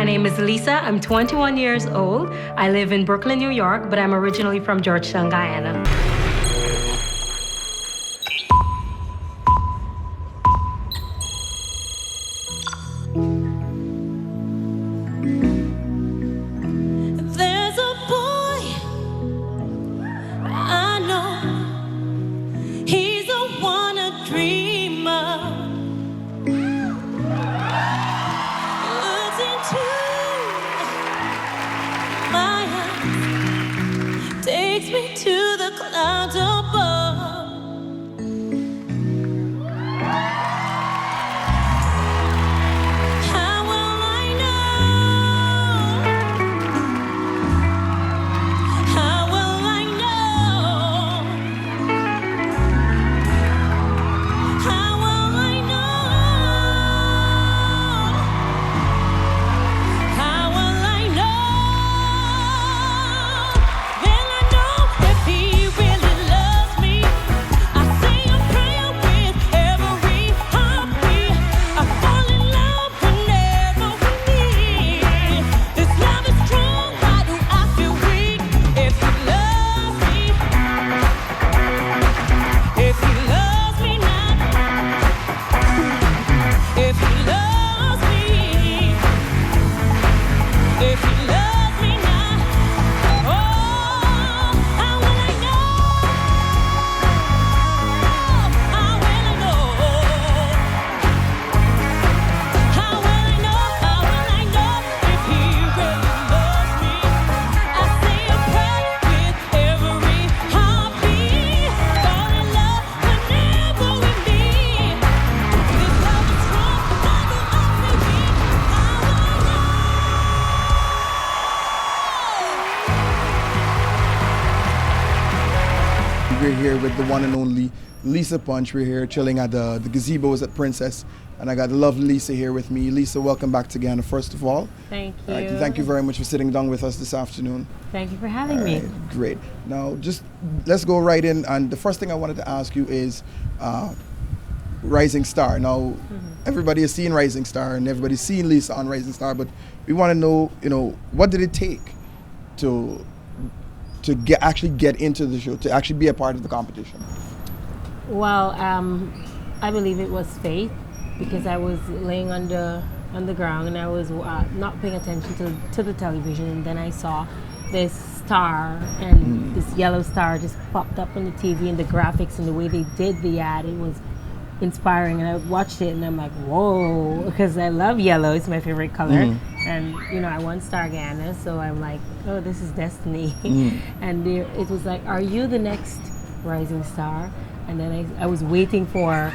name is Lisa. I'm 21 years old. I live in Brooklyn, New York, but I'm originally from Georgetown, Guyana. There's a boy I know. He's the one a dreamer. Looks into my eyes, takes me to the clouds above. How will I know? How will I know? How will I know? How will I know? Will I know if he really loves me? I say a prayer with every heartbeat. I fall in love whenever we meet. This love is strong, why do I feel weak? If he loves me, if he loves me not, if he loves me, if he loves me not, oh, how will I know? How will I know? How will I know? How will I know if he really loves me? I say a prayer with every heartbeat. Fall in love whenever we meet. This love is strong, why do I feel weak? How will I know? We're here with the one and only Lisa Punch. We're here chilling at the gazebos at Princess, and I got the lovely Lisa here with me. Lisa, welcome back to Ghana, first of all. Thank you. Thank you very much for sitting down with us this afternoon. Thank you for having me. Great. Now, just let's go right in. And the first thing I wanted to ask you is Rising Star. Now, everybody has seen Rising Star, and everybody's seen Lisa on Rising Star, but we want to know, what did it take to actually get into the show, to actually be a part of the competition? Well, I believe it was faith because I was laying on the ground and I was not paying attention to the television, and then I saw this star and this yellow star just popped up on the TV, and the graphics and the way they did the ad, it was inspiring, and I watched it and I'm like, whoa, because I love yellow, it's my favorite color. And I won Star Ghana, so I'm like, oh, this is destiny. And it was like, are you the next Rising Star? And then I was waiting for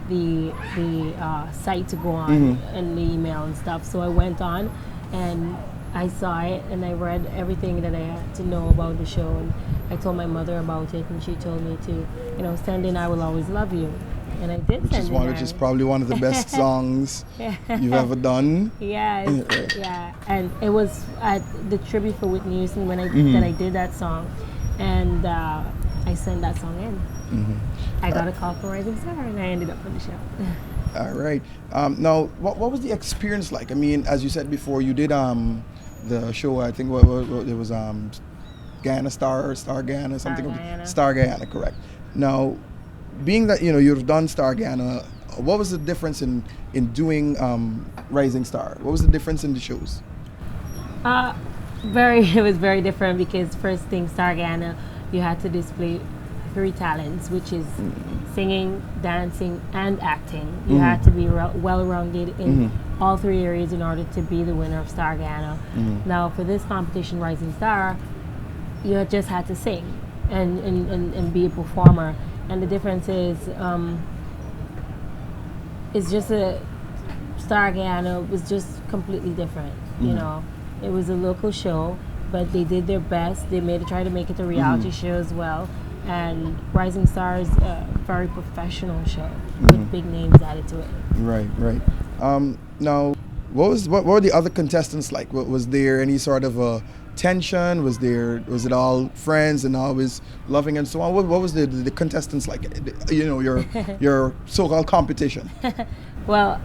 the site to go on and the email and stuff. So I went on and I saw it and I read everything that I had to know about the show. And I told my mother about it, and she told me to, send in I Will Always Love You. And I did send in Which is probably one of the best songs you've ever done. Yeah, yeah. And it was at the tribute for Whitney Houston when I did that song. And I sent that song in. I got a call from Rising Star, and I ended up on the show. All right. Now, what was the experience like? I mean, as you said before, you did the show, I think it was Ghana Star Ghana, something. Guyana. Star Ghana, correct. Now, being that you've done Star Ghana, what was the difference in doing Rising Star? What was the difference in the shows? It was very different because first thing, Star Ghana, you had to display 3 talents, which is singing, dancing, and acting. You had to be well-rounded in all 3 areas in order to be the winner of Star Ghana. Now, for this competition, Rising Star, you just had to sing and be a performer. And the difference is, it's just Star Ghana was just completely different. It was a local show, but they did their best. They try to make it a reality show as well. And Rising Star is a very professional show with big names added to it. Right. Now, what were the other contestants like? Was there any sort of a tension? Was it all friends and always loving and so on? What was the contestants like? Your so-called competition. Well,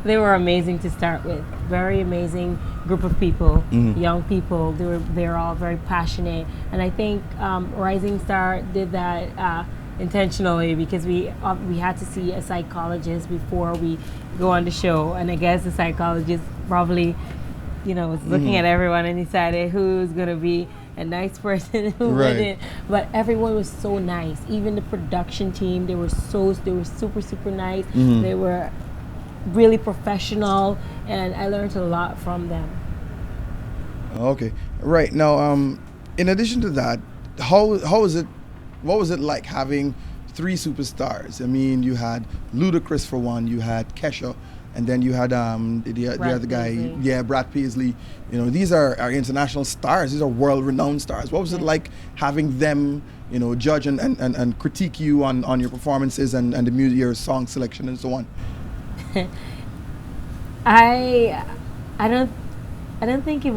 they were amazing to start with. Very amazing group of people, young people. They're all very passionate, and I think Rising Star did that intentionally because we had to see a psychologist before we go on the show, and I guess the psychologist probably, was looking at everyone and decided who's gonna be a nice person who wouldn't. But everyone was so nice. Even the production team, they were super nice. They were really professional, and I learned a lot from them. Okay, right now, in addition to that, how is it? What was it like having three superstars? I mean, you had Ludacris for one, you had Kesha, and then you had the other guy, Paisley. Brad Paisley. These are international stars. These are world-renowned stars. What was it like having them, judge and critique you on your performances and the music, your song selection and so on? I don't think it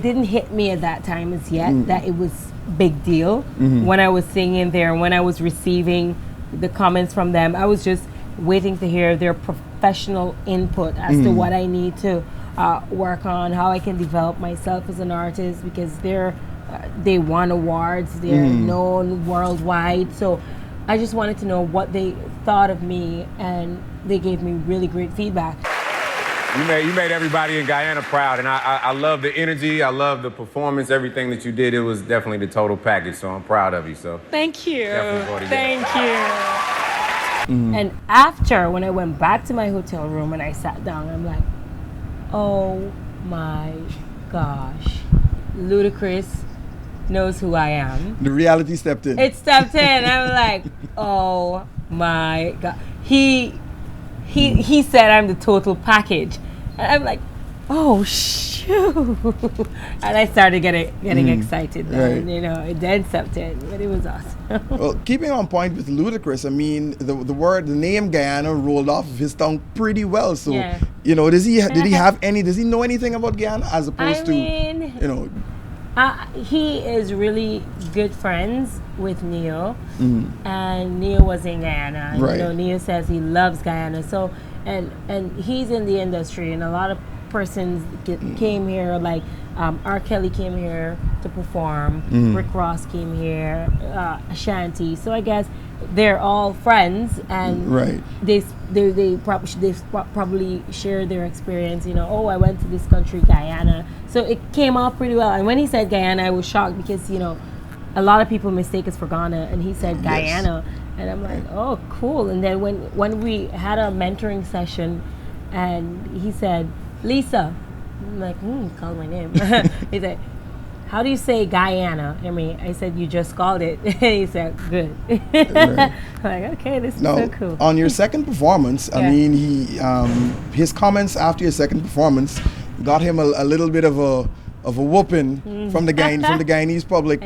didn't hit me at that time as yet that it was big deal when I was singing there and when I was receiving the comments from them. I was just waiting to hear their professional input as to what I need to work on, how I can develop myself as an artist, because they won awards, they're known worldwide. So I just wanted to know what they thought of me, and they gave me really great feedback. You made everybody in Guyana proud, and I love the energy, I love the performance, everything that you did. It was definitely the total package, so I'm proud of you. So Thank you. Definitely voted Thank you. And after, when I went back to my hotel room and I sat down, I'm like, oh my gosh, Ludacris knows who I am. The reality stepped in. It stepped in. I'm like, oh my god. He said I'm the total package, and I'm like, oh shoot. And I started getting excited. Then, it then stepped in, but it was awesome. Well, keeping on point with Ludacris, I mean, the name Guyana rolled off of his tongue pretty well. So, Yeah. does he know anything about Guyana as opposed he is really good friends with Neo, and Neo was in Guyana. Right. Neo says he loves Guyana. So, and he's in the industry, and a lot of persons came here, like R. Kelly came here to perform, Rick Ross came here, Ashanti. So I guess they're all friends, and they probably share their experience. Oh, I went to this country, Guyana. So it came out pretty well. And when he said Guyana, I was shocked because a lot of people mistake us for Ghana, and he said Guyana, and I'm like, oh, cool. And then when we had a mentoring session, and he said, Lisa, I'm like, call my name. He said, how do you say Guyana? I said, you just called it. He said, good. I'm like, okay, this is so cool. On your second performance, I mean, his comments after your second performance got him a little bit of a whooping from the Guyanese public.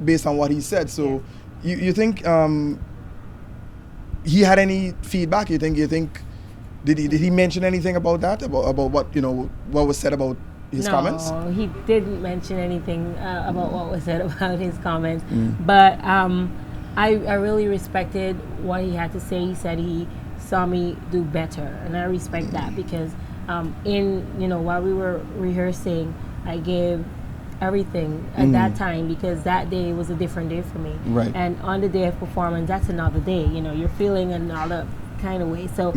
Based on what he said. So, you think he had any feedback? You think did he mention anything about that? About what what was said about his comments? No, he didn't mention anything about what was said about his comments. But I really respected what he had to say. He said he saw me do better, and I respect that because while we were rehearsing, I gave everything at that time, because that day was a different day for me. Right. And on the day of performance, that's another day. You're feeling another kind of way. So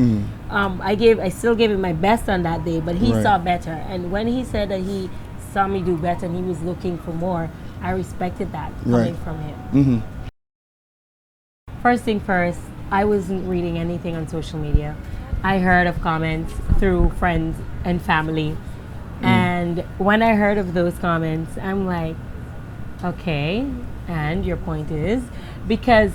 I still gave it my best on that day, but he saw better. And when he said that he saw me do better and he was looking for more, I respected that coming from him. First thing first, I wasn't reading anything on social media. I heard of comments through friends and family. And when I heard of those comments, I'm like, okay, and your point is? Because